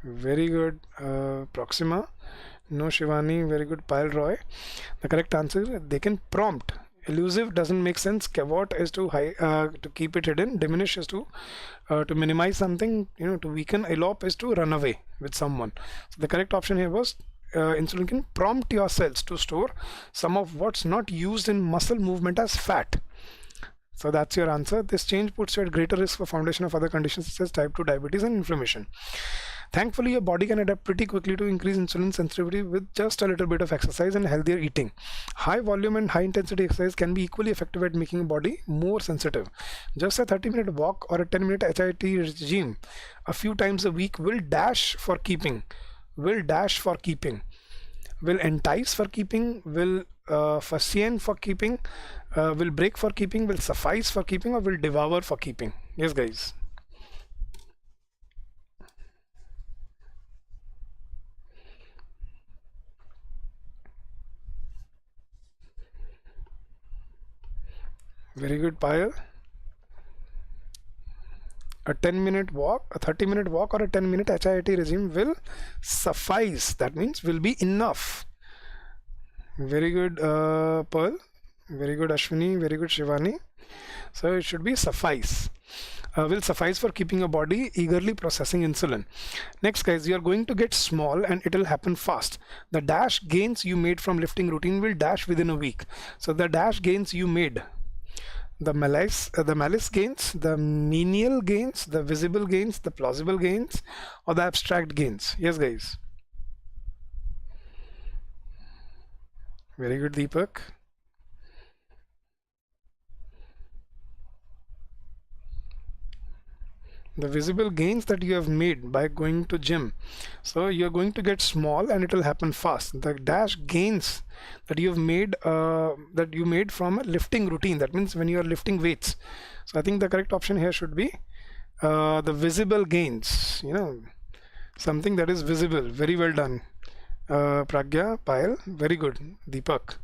S1: Very good, Proxima. No, Shivani. Very good, Payal Roy. The correct answer is they can prompt. Elusive doesn't make sense. Cavort is to keep it hidden. Diminish is to minimize something. To weaken. Elope is to run away with someone. So the correct option here was insulin can prompt your cells to store some of what's not used in muscle movement as fat. So that's your answer. This change puts you at greater risk for foundation of other conditions such as type 2 diabetes and inflammation. Thankfully, your body can adapt pretty quickly to increase insulin sensitivity with just a little bit of exercise and healthier eating. High volume and high intensity exercise can be equally effective at making a body more sensitive. Just a 30-minute walk or a 10-minute HIIT regime a few times a week will entice for keeping, will entice for keeping, will fascine for keeping, will break for keeping, will suffice for keeping, or will devour for keeping. Yes, guys. Very good, Payal. A 10-minute walk, a 30-minute walk, or a 10-minute HIIT regime will suffice. That means will be enough. Very good, Pearl. Very good, Ashwini. Very good, Shivani. So it should be suffice. Will suffice for keeping your body eagerly processing insulin. Next, guys, you are going to get small and it will happen fast. The dash gains you made from lifting routine will dash within a week. So the dash gains you made, the malice gains, the menial gains, the visible gains, the plausible gains, or the abstract gains. Yes, guys. Very good, Deepak. The visible gains that you have made by going to gym, so you're going to get small and it will happen fast. The dash gains that you have made from a lifting routine, that means when you are lifting weights. So I think the correct option here should be the visible gains, something that is visible. Very well done, Pragya, Payal. Very good, Deepak.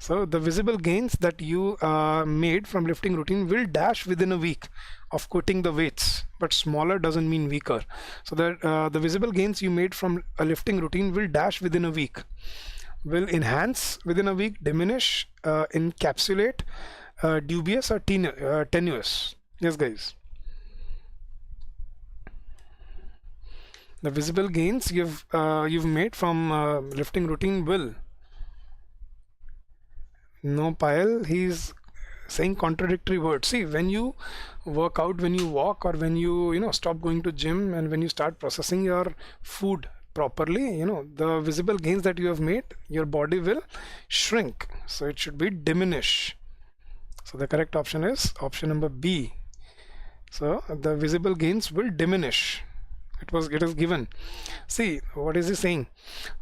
S1: So the visible gains that you made from lifting routine will dash within a week of quitting the weights, but smaller doesn't mean weaker. So that the visible gains you made from a lifting routine will dash within a week, will enhance within a week, diminish, encapsulate, dubious, or tenuous. Yes, guys. The visible gains you've made from lifting routine will. No, Payal, he's saying contradictory words. See, when you work out, when you walk, or when you stop going to gym, and when you start processing your food properly, the visible gains that you have made, your body will shrink. So it should be diminish. So the correct option is option number B. So the visible gains will diminish. It is given. See, what is he saying?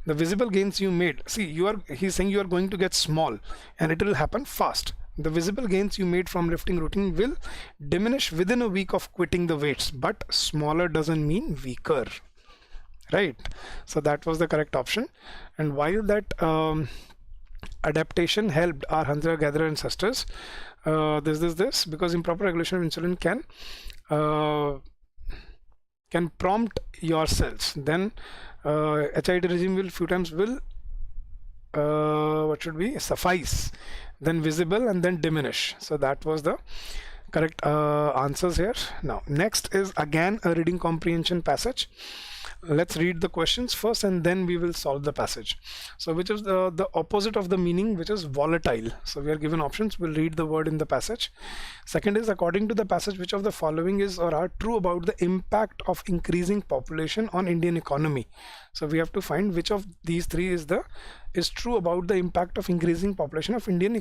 S1: The visible gains you made. See, he's saying you are going to get small and it will happen fast. The visible gains you made from lifting routine will diminish within a week of quitting the weights, but smaller doesn't mean weaker, right? So that was the correct option. And while that adaptation helped our hunter-gatherer ancestors, this because improper regulation of insulin can prompt your cells, then HID regime will few times will what should be suffice, then visible, and then diminish. So that was the correct answers here. Now next is again a reading comprehension passage. Let's read the questions first and then we will solve the passage. So which is the opposite of the meaning, which is volatile. So we are given options. We'll read the word in the passage. Second is, according to the passage, which of the following is or are true about the impact of increasing population on Indian economy. So we have to find which of these three is true about the impact of increasing population of Indian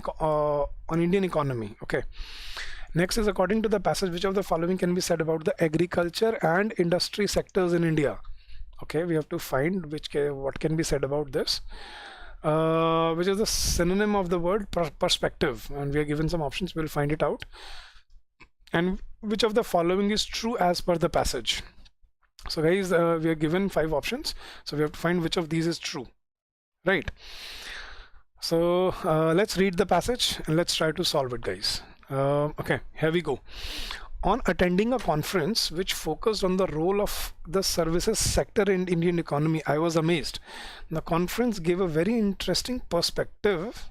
S1: economy. Okay. Next is, according to the passage, which of the following can be said about the agriculture and industry sectors in India. Okay, we have to find what can be said about this, which is the synonym of the word perspective, and we are given some options. We'll find it out. And which of the following is true as per the passage. So guys, we are given 5 options, so we have to find which of these is true, right? So let's read the passage and let's try to solve it, guys. Okay, here we go. On attending a conference which focused on the role of the services sector in Indian economy, I was amazed. The conference gave a very interesting perspective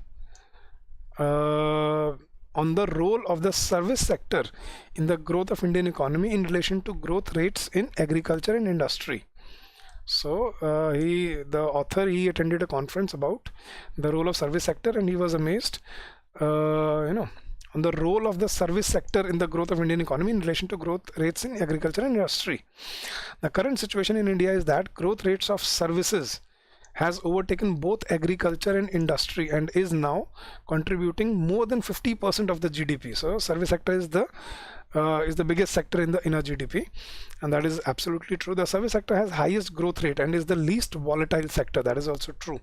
S1: on the role of the service sector in the growth of Indian economy in relation to growth rates in agriculture and industry. So the author attended a conference about the role of service sector, and he was amazed, on the role of the service sector in the growth of Indian economy in relation to growth rates in agriculture and industry. The current situation in India is that growth rates of services has overtaken both agriculture and industry and is now contributing more than 50% of the GDP. So service sector is the biggest sector in our GDP, and that is absolutely true. The service sector has highest growth rate and is the least volatile sector. That is also true.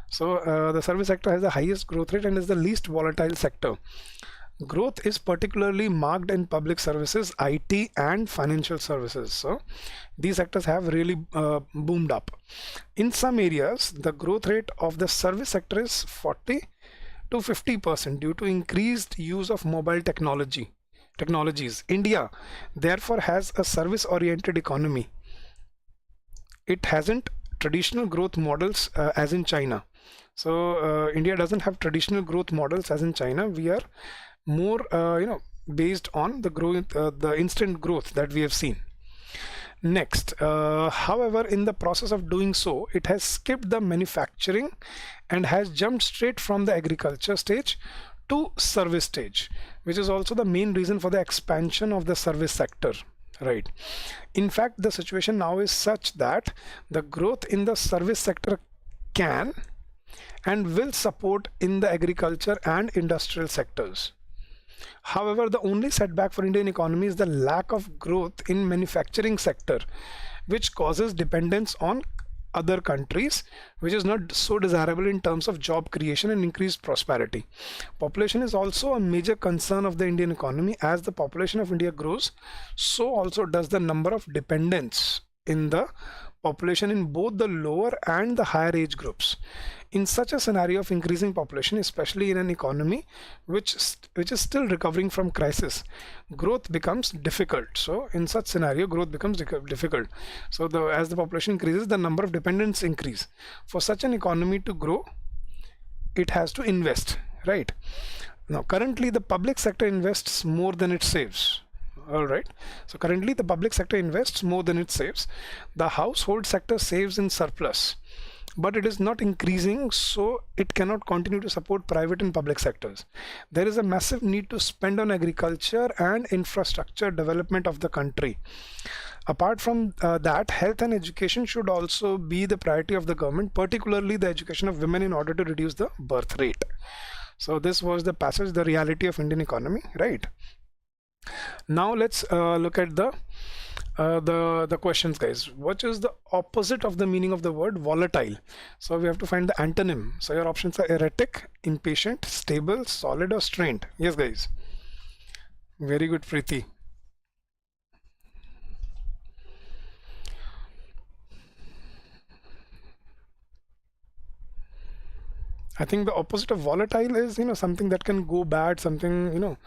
S1: So the service sector has the highest growth rate and is the least volatile sector. Growth is particularly marked in public services, IT, and financial services. So these sectors have really boomed up. In some areas, the growth rate of the service sector is 40 to 50% due to increased use of mobile technologies. India therefore has a service-oriented economy. It hasn't traditional growth models as in China. So India doesn't have traditional growth models as in China. We are more based on the growth, the instant growth that we have seen. Next, however, in the process of doing so, it has skipped the manufacturing and has jumped straight from the agriculture stage to service stage, which is also the main reason for the expansion of the service sector, right? In fact, the situation now is such that the growth in the service sector can and will support in the agriculture and industrial sectors. However, the only setback for Indian economy is the lack of growth in manufacturing sector, which causes dependence on other countries, which is not so desirable in terms of job creation and increased prosperity. Population is also a major concern of the Indian economy. As the population of India grows, so also does the number of dependents in the population in both the lower and the higher age groups. In such a scenario of increasing population, especially in an economy which is still recovering from crisis, growth becomes difficult. So in such scenario, growth becomes difficult. So as the population increases, the number of dependents increase. For such an economy to grow, it has to invest, right? Now currently the public sector invests more than it saves. All right, so currently the public sector invests more than it saves. The household sector saves in surplus, but it is not increasing, so it cannot continue to support private and public sectors. There is a massive need to spend on agriculture and infrastructure development of the country. Apart from that, health and education should also be the priority of the government, particularly the education of women, in order to reduce the birth rate. So this was the passage, the reality of Indian economy, right? Now let's look at the the questions, guys. What is the opposite of the meaning of the word volatile? So we have to find the antonym. So your options are erratic, impatient, stable, solid, or strained. Yes, guys. Very good, Preeti. I think the opposite of volatile is, something that can go bad, something,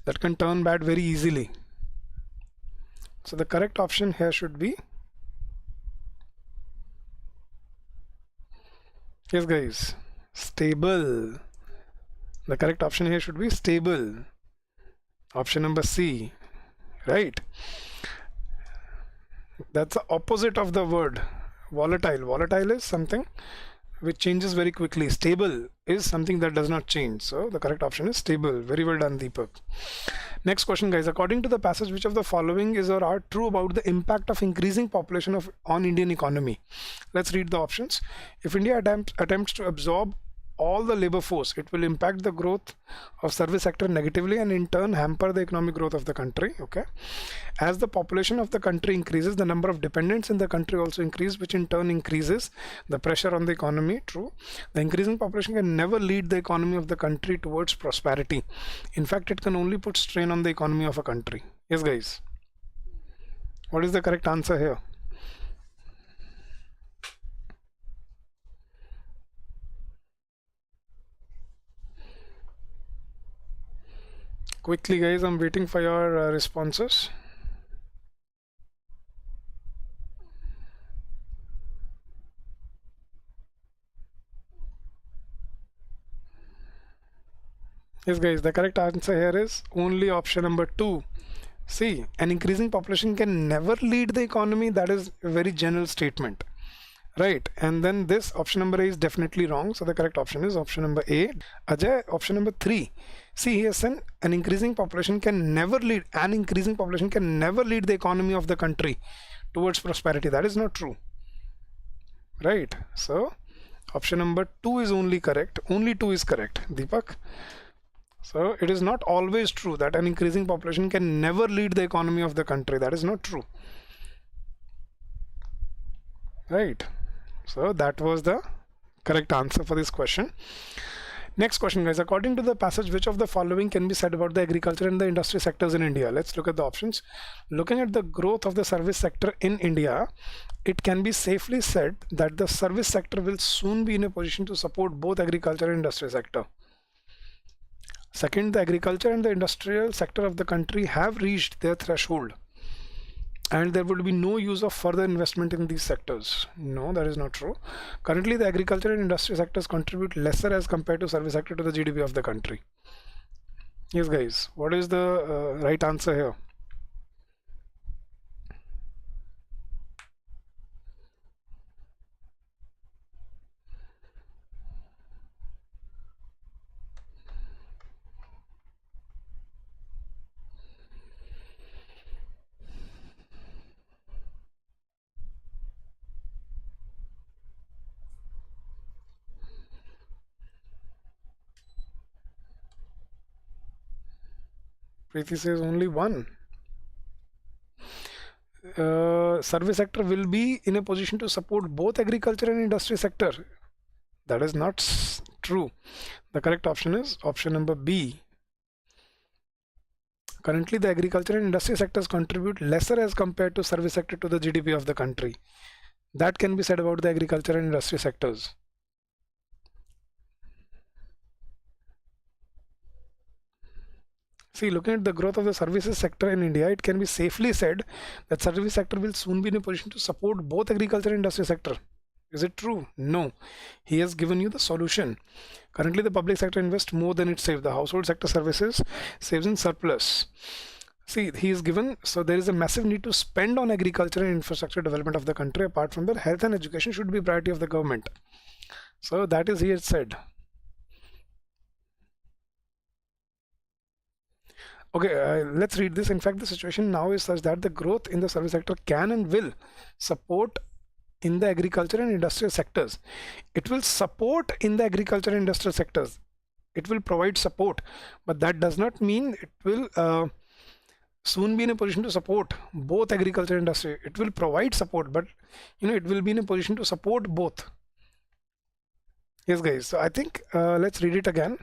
S1: that can turn bad very easily. So the correct option here should be, yes, guys, stable. The correct option here should be stable. Option number C, right? That's the opposite of the word volatile. Volatile is something which changes very quickly. Stable is something that does not change. So the correct option is stable. Very well done, Deepak. Next question, guys. According to the passage, which of the following is or are true about the impact of increasing population on Indian economy? Let's read the options. If India attempts to absorb all the labor force, it will impact the growth of service sector negatively and in turn hamper the economic growth of the country. Okay. As the population of the country increases, the number of dependents in the country also increase, which in turn increases the pressure on the economy. True. The increasing population can never lead the economy of the country towards prosperity. In fact, it can only put strain on the economy of a country. Yes, guys. What is the correct answer here? Quickly, guys, I'm waiting for your responses. Yes, guys, the correct answer here is only option number 2. See, an increasing population can never lead the economy. That is a very general statement, right? And then this option number A is definitely wrong. So the correct option is option number A. Ajay, option number 3. See, he has said an increasing population can never lead the economy of the country towards prosperity. That is not true, right? So option number 2 is only correct. Only 2 is correct, Deepak. So it is not always true that an increasing population can never lead the economy of the country. That is not true, right? So that was the correct answer for this question. Next question, guys. According to the passage, which of the following can be said about the agriculture and the industry sectors in India? Let's look at the options. Looking at the growth of the service sector in India, it can be safely said that the service sector will soon be in a position to support both agriculture and industry sector. Second, the agriculture and the industrial sector of the country have reached their threshold and there would be no use of further investment in these sectors. No, that is not true. Currently, the agriculture and industry sectors contribute lesser as compared to service sector to the GDP of the country. Yes, guys, what is the right answer here? Preeti says only one. Service sector will be in a position to support both agriculture and industry sector. That is not true. The correct option is option number B. Currently, the agriculture and industry sectors contribute lesser as compared to service sector to the GDP of the country. That can be said about the agriculture and industry sectors. See, looking at the growth of the services sector in India, it can be safely said that service sector will soon be in a position to support both agriculture and industry sector. Is it true? No. He has given you the solution. Currently, the public sector invests more than it saves. The household sector services saves in surplus. See, he is given, so there is a massive need to spend on agriculture and infrastructure development of the country. Apart from that, health and education should be priority of the government. So that is here said. Okay, let's read this. In fact, the situation now is such that the growth in the service sector can and will support in the agriculture and industrial sectors. It will support in the agriculture and industrial sectors. It will provide support, but that does not mean it will soon be in a position to support both agriculture and industry. It will provide support, but it will be in a position to support both. Yes, guys. So I think let's read it again.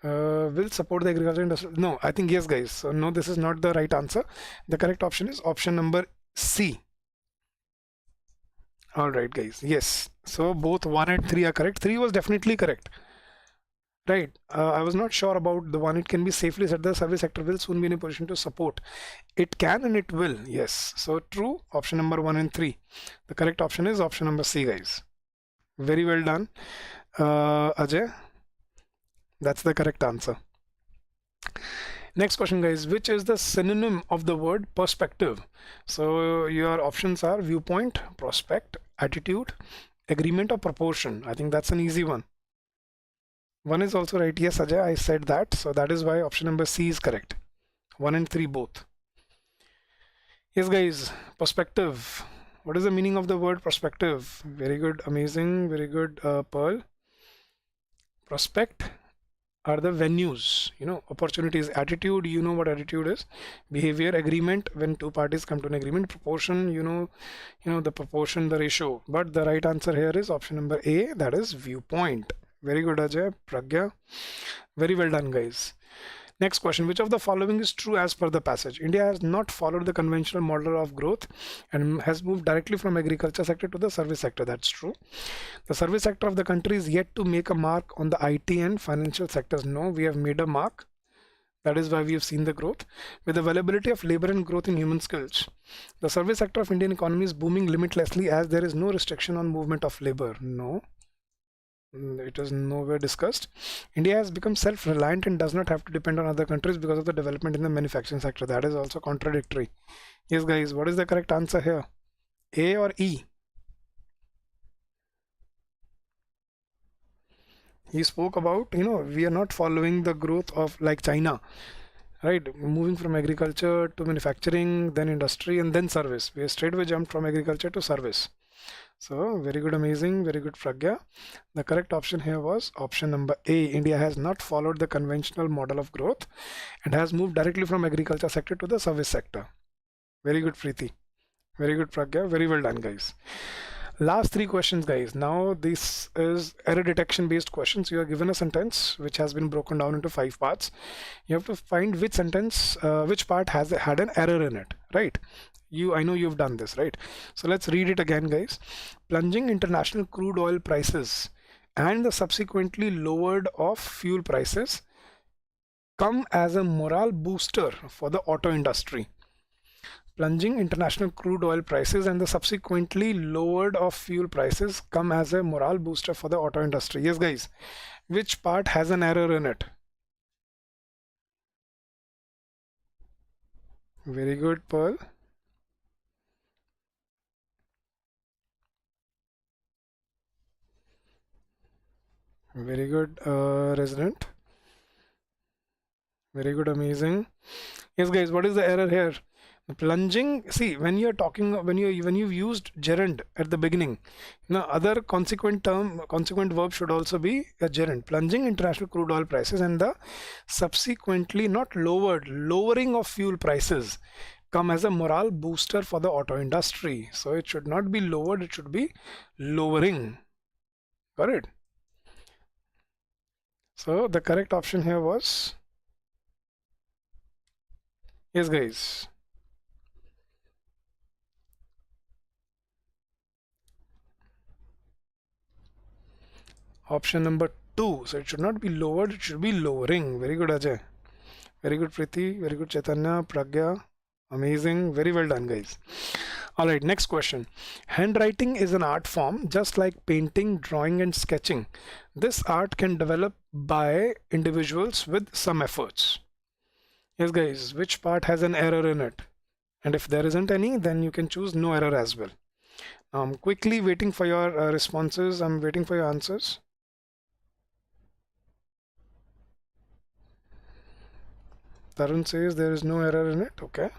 S1: Will support the agriculture industry. No, I think yes, guys. So no, this is not the right answer. The correct option is option number C. All right, guys. Yes. So both 1 and 3 are correct. 3 was definitely correct. Right. I was not sure about the one. It can be safely said the service sector will soon be in a position to support. It can and it will. Yes. So true. Option number 1 and 3. The correct option is option number C, guys. Very well done. Ajay. That's the correct answer. Next question, guys. Which is the synonym of the word perspective? So your options are viewpoint, prospect, attitude, agreement, or proportion. I think that's an easy one. One is also right. Yes, Ajay, I said that. So that is why option number C is correct. 1 and 3 both. Yes, guys. Perspective. What is the meaning of the word perspective? Very good. Amazing. Very good, Pearl. Prospect are the venues, opportunities. Attitude, you know what attitude is. Behavior. Agreement, when two parties come to an agreement. Proportion, the proportion, the ratio. But the right answer here is option number A, that is viewpoint. Very good, Ajay. Pragya. Very well done, guys. Next question. Which of the following is true as per the passage? India has not followed the conventional model of growth and has moved directly from agriculture sector to the service sector. That's true. The service sector of the country is yet to make a mark on the IT and financial sectors. No, we have made a mark. That is why we have seen the growth. With availability of labor and growth in human skills, the service sector of Indian economy is booming limitlessly as there is no restriction on movement of labor. No. It is nowhere discussed. India has become self-reliant and does not have to depend on other countries because of the development in the manufacturing sector. That is also contradictory. Yes, guys, what is the correct answer here? A or E? He spoke about, we are not following the growth of like China, right? Moving from agriculture to manufacturing, then industry, and then service. We straightway jumped from agriculture to service. So very good, amazing, very good, Pragya. The correct option here was option number A. India has not followed the conventional model of growth and has moved directly from agriculture sector to the service sector. Very good, Preeti. Very good, Pragya. Very well done, guys. Last 3 questions, guys. Now this is error detection based questions. You are given a sentence which has been broken down into 5 parts. You have to find which sentence, which part has had an error in it, right? I know you've done this, right? So let's read it again, guys. Plunging international crude oil prices and the subsequently lowered of fuel prices come as a morale booster for the auto industry. Plunging international crude oil prices and the subsequently lowered of fuel prices come as a morale booster for the auto industry. Yes, guys. Which part has an error in it? Very good, Pearl. Very good, Resident. Very good, amazing. Yes, guys, what is the error here? Plunging, see, when you're talking, when you've used gerund at the beginning, other consequent verb should also be a gerund. Plunging international crude oil prices and the subsequently not lowered, lowering of fuel prices come as a morale booster for the auto industry. So it should not be lowered, it should be lowering. Got it? So the correct option here was, yes, guys. Option number 2. So it should not be lowered, it should be lowering. Very good, Ajay. Very good, Preeti. Very good, Chaitanya. Pragya. Amazing. Very well done, guys. All right, next question. Handwriting is an art form just like painting, drawing, and sketching. This art can develop by individuals with some efforts. Yes, guys. Which part has an error in it? And if there isn't any, then you can choose no error as well. I'm quickly waiting for your responses. I'm waiting for your answers. Tarun says there is no error in it. Okay.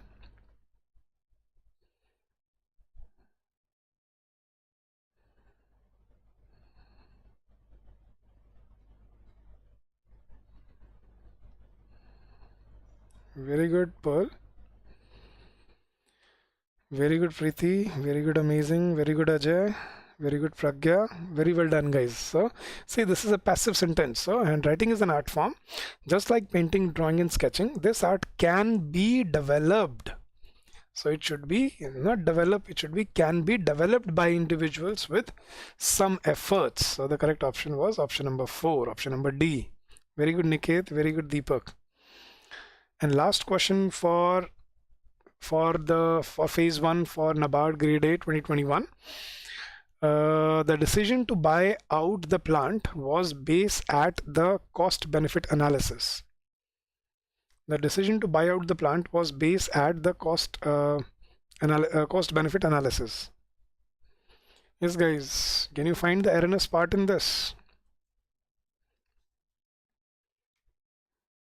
S1: Very good, Pearl. Very good, Preeti. Very good, amazing. Very good, Ajay. Very good, Pragya. Very well done, guys. So, see, this is a passive sentence. So, handwriting is an art form. Just like painting, drawing, and sketching, this art can be developed. So, it should be not developed, it should be can be developed by individuals with some efforts. So, the correct option was option number 4, option number D. Very good, Niket. Very good, Deepak. And last question for phase 1 for NABARD Grade A 2021. The decision to buy out the plant was based at the cost benefit analysis. The decision to buy out the plant was based at the cost benefit analysis. Yes, guys, can you find the erroneous part in this?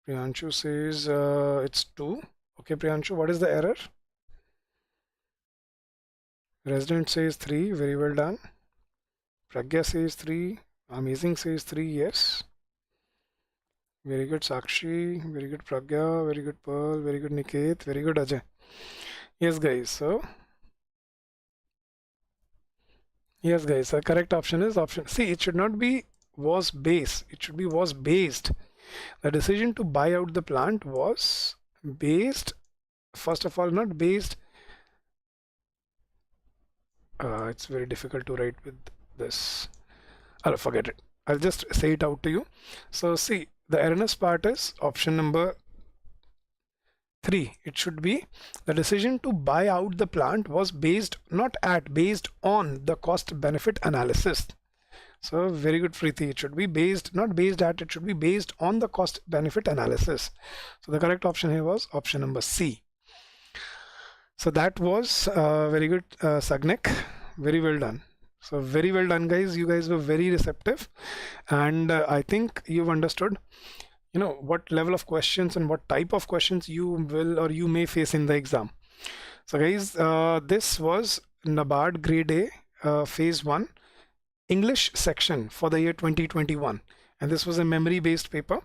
S1: Priyanshu says it's 2. Okay, Priyanshu, what is the error? Resident says 3. Very well done. Pragya says 3. Amazing says 3. Yes. Very good, Sakshi. Very good, Pragya. Very good, Pearl. Very good, Niket. Very good, Ajay. Yes, guys. So, yes, guys. The correct option is option. See, it should not be was based. It should be was based. The decision to buy out the plant was based. First of all, not based. It's very difficult to write with this. I'll forget it. I'll just say it out to you. So see, the erroneous part is option number 3. It should be the decision to buy out the plant was based based on the cost benefit analysis. So very good, Preeti. It should be based, not based at, it should be based on the cost benefit analysis. So the correct option here was option number C. So that was very good, Sagnik. Very well done. So very well done, guys. You guys were very receptive, and I think you've understood, what level of questions and what type of questions you will or you may face in the exam. So guys, this was NABARD Grade A Phase 1 English section for the year 2021. And this was a memory-based paper.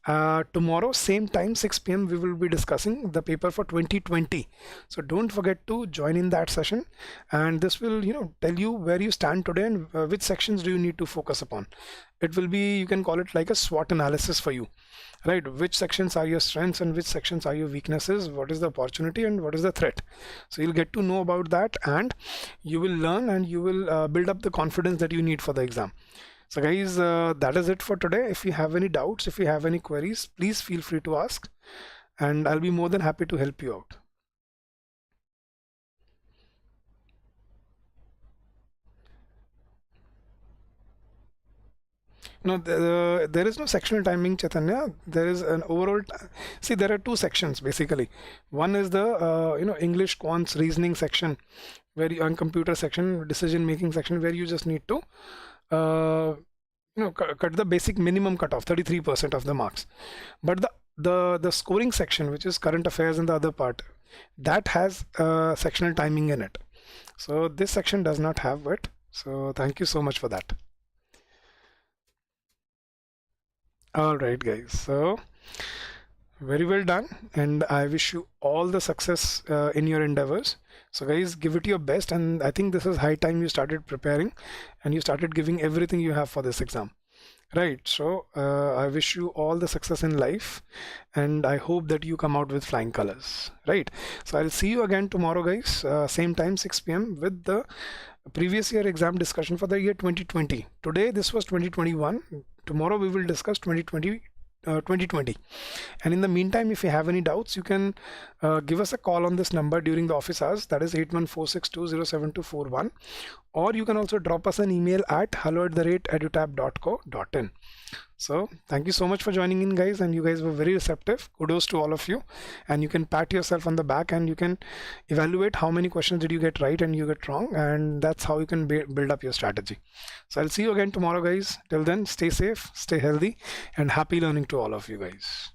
S1: Tomorrow, same time, 6 p.m., we will be discussing the paper for 2020. So don't forget to join in that session. And this will, tell you where you stand today and which sections do you need to focus upon. It will be, you can call it like a SWOT analysis for you, right? Which sections are your strengths and which sections are your weaknesses? What is the opportunity and what is the threat? So you'll get to know about that, and you will learn and you will build up the confidence that you need for the exam. So guys, that is it for today. If you have any doubts, if you have any queries, please feel free to ask, and I'll be more than happy to help you out. No, there is no sectional timing, Chaitanya. There is an overall. See, there are 2 sections basically. One is the English, quants, reasoning section, where you, on computer section, decision making section, where you just need to cut the basic minimum cutoff, 33% of the marks. But the scoring section, which is current affairs and the other part, that has sectional timing in it. So this section does not have it. So thank you so much for that. All right, guys. So very well done, and I wish you all the success in your endeavors. So guys, give it your best, and I think this is high time you started preparing and you started giving everything you have for this exam, right? So I wish you all the success in life, and I hope that you come out with flying colors, right? So I'll see you again tomorrow, guys, same time, 6 p.m. with the previous year exam discussion for the year 2020. Today this was 2021. Tomorrow we will discuss 2020. And in the meantime, if you have any doubts, you can give us a call on this number during the office hours, that is 8146207241, or you can also drop us an email at hello@edutap.co.in. So thank you so much for joining in, guys, and you guys were very receptive. Kudos to all of you, and you can pat yourself on the back and you can evaluate how many questions did you get right and you get wrong, and that's how you can build up your strategy. So I'll see you again tomorrow, guys. Till then, stay safe, stay healthy, and happy learning to all of you guys.